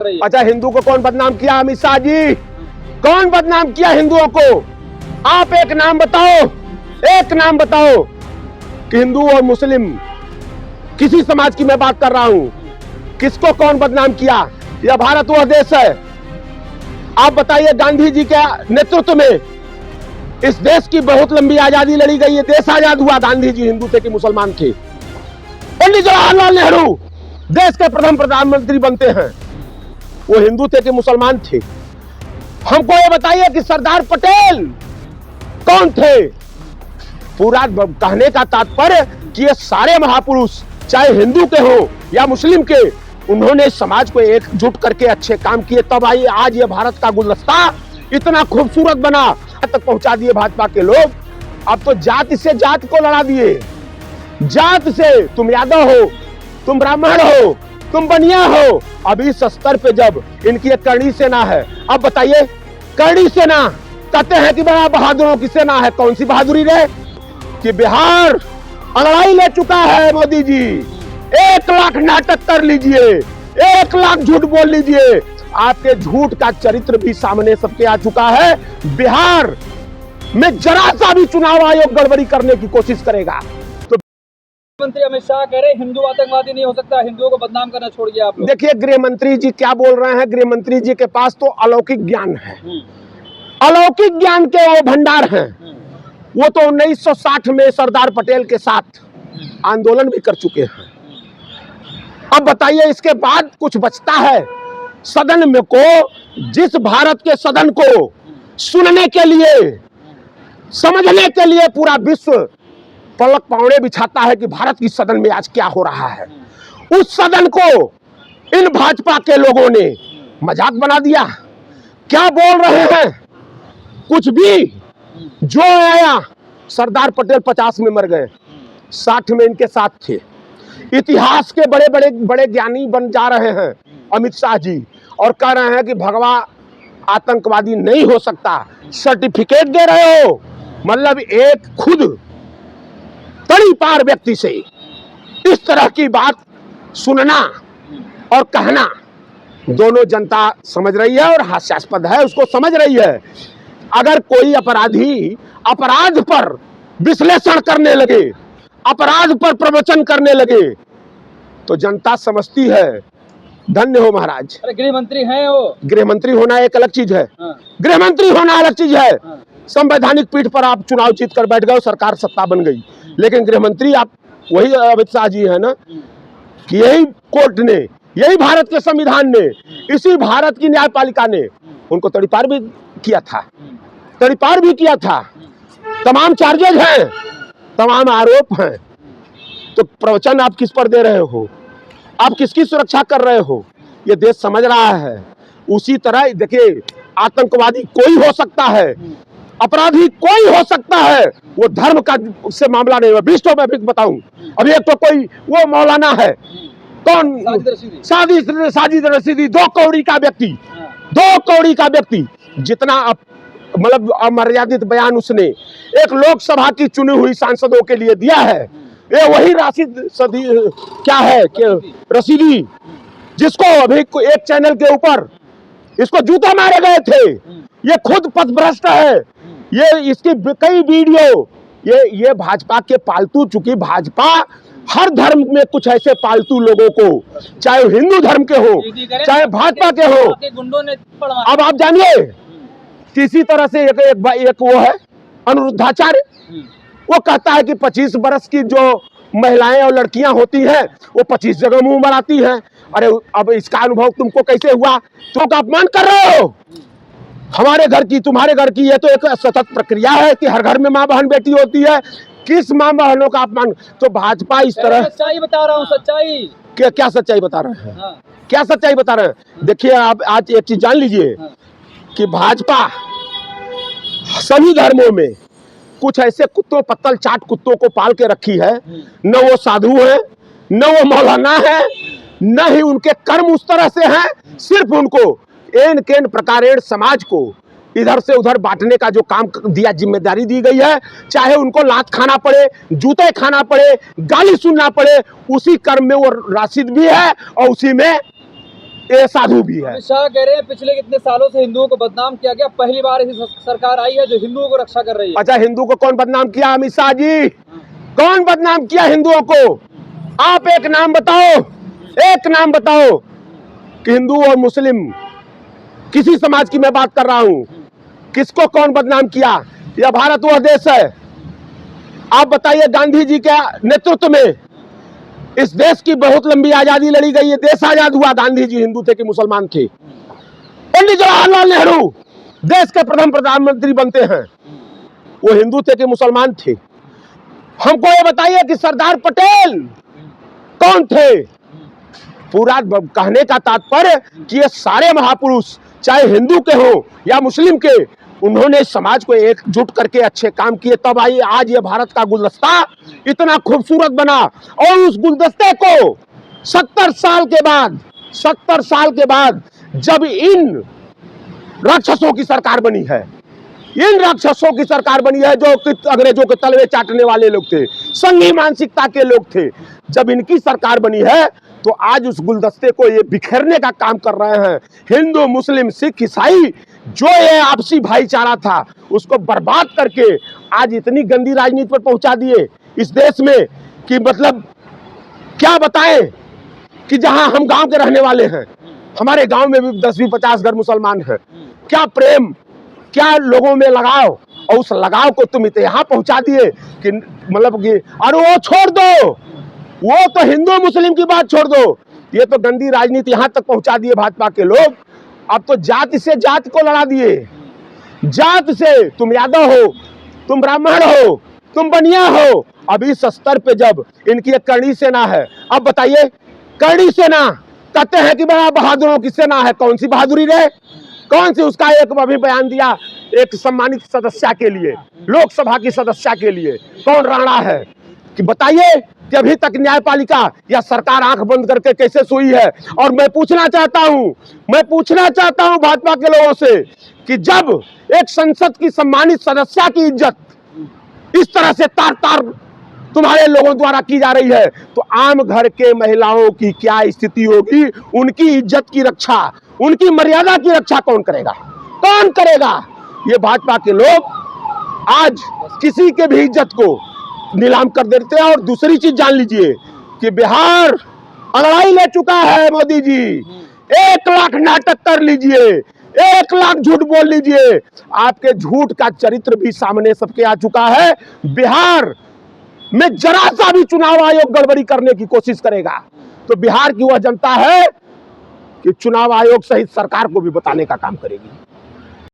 अच्छा, हिंदू को कौन बदनाम किया? अमित शाह जी, कौन बदनाम किया हिंदुओं को? आप एक नाम बताओ, एक नाम बताओ कि हिंदू और मुस्लिम किसी समाज की मैं बात कर रहा हूं, किसको कौन बदनाम किया? यह भारत वह देश है। आप बताइए, गांधी जी के नेतृत्व में इस देश की बहुत लंबी आजादी लड़ी गई है। देश आजाद हुआ, गांधी जी हिंदू थे कि मुसलमान थे? पंडित जवाहरलाल नेहरू देश के प्रथम प्रधानमंत्री बनते हैं, वो हिंदू थे कि मुसलमान थे? हमको ये बताइए कि सरदार पटेल कौन थे? पूरा कहने का तात्पर्य कि ये सारे महापुरुष, चाहे हिंदू के हो या मुस्लिम के, उन्होंने समाज को एकजुट करके अच्छे काम किए, तब आई आज ये भारत का गुलदस्ता इतना खूबसूरत बना तक पहुंचा दिए भाजपा के लोग। अब तो जात से जात को लड़ा दिए, जात से तुम यादव हो, तुम ब्राह्मण हो, तुम बनिया हो। अब इस स्तर पे जब इनकी एक करणी सेना है, अब बताइए, करणी सेना कहते हैं कि बड़ा बहादुरों की सेना है। कौन सी बहादुरी रे? कि बिहार अंगड़ाई ले चुका है मोदी जी। 1 लाख नाटक कर लीजिए, 1 लाख झूठ बोल लीजिए, आपके झूठ का चरित्र भी सामने सबके आ चुका है। बिहार में जरा सा भी चुनाव आयोग गड़बड़ी करने की कोशिश करेगा तो मंत्री अमित शाह कह रहे हिंदू आतंकवादी नहीं हो सकता, हिंदुओं को बदनाम करना छोड़िए आप लोग। देखिए, गृह मंत्री जी क्या बोल रहे हैं? गृह मंत्री जी के पास तो अलौकिक ज्ञान है, अलौकिक ज्ञान के वो भंडार हैं। वो तो 1960 में सरदार पटेल के साथ आंदोलन भी कर चुके हैं। अब बताइए, इसके बाद कुछ बचता है सदन में को? जिस भारत के सदन को सुनने के लिए, समझने के लिए पूरा विश्व पलक पावड़े बिछाता है कि भारत की सदन में आज क्या हो रहा है, उस सदन को इन भाजपा के लोगों ने मजाक बना दिया। क्या बोल रहे हैं? कुछ भी जो आया। सरदार पटेल 50 में मर गए, 60 में इनके साथ थे। इतिहास के बड़े बड़े बड़े ज्ञानी बन जा रहे हैं अमित शाह जी, और कह रहे हैं कि भगवा आतंकवादी नहीं हो सकता। सर्टिफिकेट दे रहे हो, मतलब एक खुद तड़ी पार व्यक्ति से इस तरह की बात सुनना और कहना, दोनों जनता समझ रही है और हास्यास्पद है, उसको समझ रही है। अगर कोई अपराधी अपराध पर विश्लेषण करने लगे, अपराध पर प्रवचन करने लगे, तो जनता समझती है। धन्य हो महाराज। अरे गृह मंत्री हैं वो। गृह मंत्री होना एक अलग चीज है, गृह मंत्री होना अलग चीज है। संवैधानिक पीठ पर आप चुनाव जीत कर बैठ गए, सरकार सत्ता बन गई, लेकिन गृह मंत्री आप वही अमित शाह जी है ना, कि यही कोर्ट ने, यही भारत के संविधान ने, इसी भारत की न्यायपालिका ने उनको तड़ीपार भी किया था, तड़ीपार भी किया था। तमाम चार्जेज हैं, तमाम आरोप हैं। तो प्रवचन आप किस पर दे रहे हो? आप किसकी सुरक्षा कर रहे हो? ये देश समझ रहा है। उसी तरह देखिए, आतंकवादी कोई हो सकता है, अपराधी कोई हो सकता है, वो धर्म का से मामला नहीं है। विष्णु में भी बताऊं, अभी एक तो कोई वो मौलाना है, कौन? साजिद रशीदी, 2 कौड़ी का व्यक्ति, 2 कौड़ी का व्यक्ति, जितना मतलब अमर्यादित बयान उसने एक लोकसभा की चुनी हुई सांसदों के लिए दिया है। ये वही क्या है कि रशीदी, जिसको अभी एक चैनल के ऊपर इसको जूते मारे गए थे। ये खुद पथभ्रष्ट है। ये इसकी कई वीडियो, ये भाजपा के पालतू, चूंकि भाजपा हर धर्म में कुछ ऐसे पालतू लोगों को, चाहे हिंदू धर्म के हो चाहे भाजपा के हो, अब आप जानिए किसी तरह से एक वो है अनुरुद्धाचार्य, वो कहता है कि 25 बरस की जो महिलाएं और लड़कियां होती हैं वो 25 जगह मुंह बनाती हैं। अरे अब इसका अनुभव तुमको कैसे हुआ? तुम अपमान कर रहे हो हमारे घर की, तुम्हारे घर की। ये तो एक सतत प्रक्रिया है कि हर घर में माँ बहन बेटी होती है, किस माँ बहनों का अपमान? तो भाजपा इस तरह, सच्चाई बता रहा हूँ, सच्चाई। क्या सच्चाई बता रहे हैं? क्या सच्चाई बता रहे हैं? देखिए, आप आज एक चीज जान लीजिए कि भाजपा सभी धर्मों में कुछ ऐसे कुत्तों, पत्तल चाट कुत्तों को पाल के रखी है। न वो साधु है, न वो मौलाना है, न ही उनके कर्म उस तरह से हैं। सिर्फ उनको एन केन प्रकारेण समाज को इधर से उधर बांटने का जो काम दिया, जिम्मेदारी दी गई है, चाहे उनको लात खाना पड़े, जूते खाना पड़े, गाली सुनना पड़े, उसी कर्म में वो राशिद भी है और उसी में ये साधु भी है। अमित शाह कह रहे हैं पिछले कितने सालों से हिंदुओं को बदनाम किया गया, पहली बार ऐसी सरकार आई है जो हिंदुओं को रक्षा कर रही है। अच्छा, हिंदू को कौन बदनाम किया? अमित शाह जी। कौन बदनाम किया हिंदुओं को? आप एक नाम बताओ, एक नाम बताओ कि हिंदू और मुस्लिम, किसी समाज की मैं बात कर रहा हूं, किसको कौन बदनाम किया? यह भारत वह देश है। आप बताइए, गांधी जी के नेतृत्व में इस देश की बहुत लंबी आजादी लड़ी गई है, देश आजाद हुआ। गांधी जी हिंदू थे कि मुसलमान थे? पंडित जवाहरलाल नेहरू देश के प्रथम प्रधानमंत्री बनते हैं, वो हिंदू थे कि मुसलमान थे? हमको ये बताइए कि सरदार पटेल कौन थे? पूरा कहने का तात्पर्य कि ये सारे महापुरुष, चाहे हिंदू के हो या मुस्लिम के, उन्होंने समाज को एकजुट करके अच्छे काम किए, तब आज ये भारत का गुलदस्ता इतना खूबसूरत बना। और उस गुलदस्ते को 70 साल के बाद, 70 साल के बाद जब इन राक्षसों की सरकार बनी है, इन राक्षसों की सरकार बनी है जो अंग्रेजों के तलवे चाटने वाले लोग थे, संघी मानसिकता के लोग थे, जब इनकी सरकार बनी है तो आज उस गुलदस्ते को ये बिखेरने का काम कर रहे हैं। हिंदू, मुस्लिम, सिख, ईसाई, जो ये आपसी भाईचारा था उसको बर्बाद करके आज इतनी गंदी राजनीति पर पहुंचा दिए इस देश में कि मतलब क्या बताएं कि जहां हम गांव के रहने वाले हैं, हमारे गांव में भी 10-20-50 घर मुसलमान हैं, क्या प्रेम, क्या लोगों में लगाव, और उस लगाव को तुम यहाँ पहुंचा दिए कि मतलब कि अरे वो छोड़ दो, वो तो हिंदू मुस्लिम की बात छोड़ दो, ये तो गंदी राजनीति यहाँ तक पहुंचा दिए भाजपा के लोग। अब तो जाति से जात को लड़ा दिए, जात से तुम यादव हो, तुम ब्राह्मण हो, तुम बनिया हो। अब इस स्तर पे जब इनकी एक करणी सेना है, अब बताइए, करणी सेना कहते हैं कि बड़ा बहादुरों की सेना है, कौन सी बहादुरी रे? कौन सी? उसका एक अभी बयान दिया एक सम्मानित सदस्य के लिए, लोकसभा की सदस्य के लिए, कौन राणा है कि बताइए कि अभी तक न्यायपालिका या सरकार आंख बंद करके कैसे सोई है। और मैं पूछना चाहता हूं भाजपा के लोगों से कि जब एक संसद की सम्मानित सदस्य की इज्जत इस तरह से तार तार तुम्हारे लोगों द्वारा की जा रही है, तो आम घर के महिलाओं की क्या स्थिति होगी? उनकी इज्जत की रक्षा, उनकी मर्यादा की रक्षा कौन करेगा? कौन करेगा? ये भाजपा के लोग आज किसी के भी इज्जत को नीलाम कर देते हैं। और दूसरी चीज जान लीजिए कि बिहार अंगड़ाई ले चुका है मोदी जी। 1 लाख नाटक कर लीजिए, 1 लाख झूठ बोल लीजिए, आपके झूठ का चरित्र भी सामने सबके आ चुका है। बिहार में जरा सा भी चुनाव आयोग गड़बड़ी करने की कोशिश करेगा तो बिहार की वह जनता है कि चुनाव आयोग सहित सरकार को भी बताने का काम करेगी।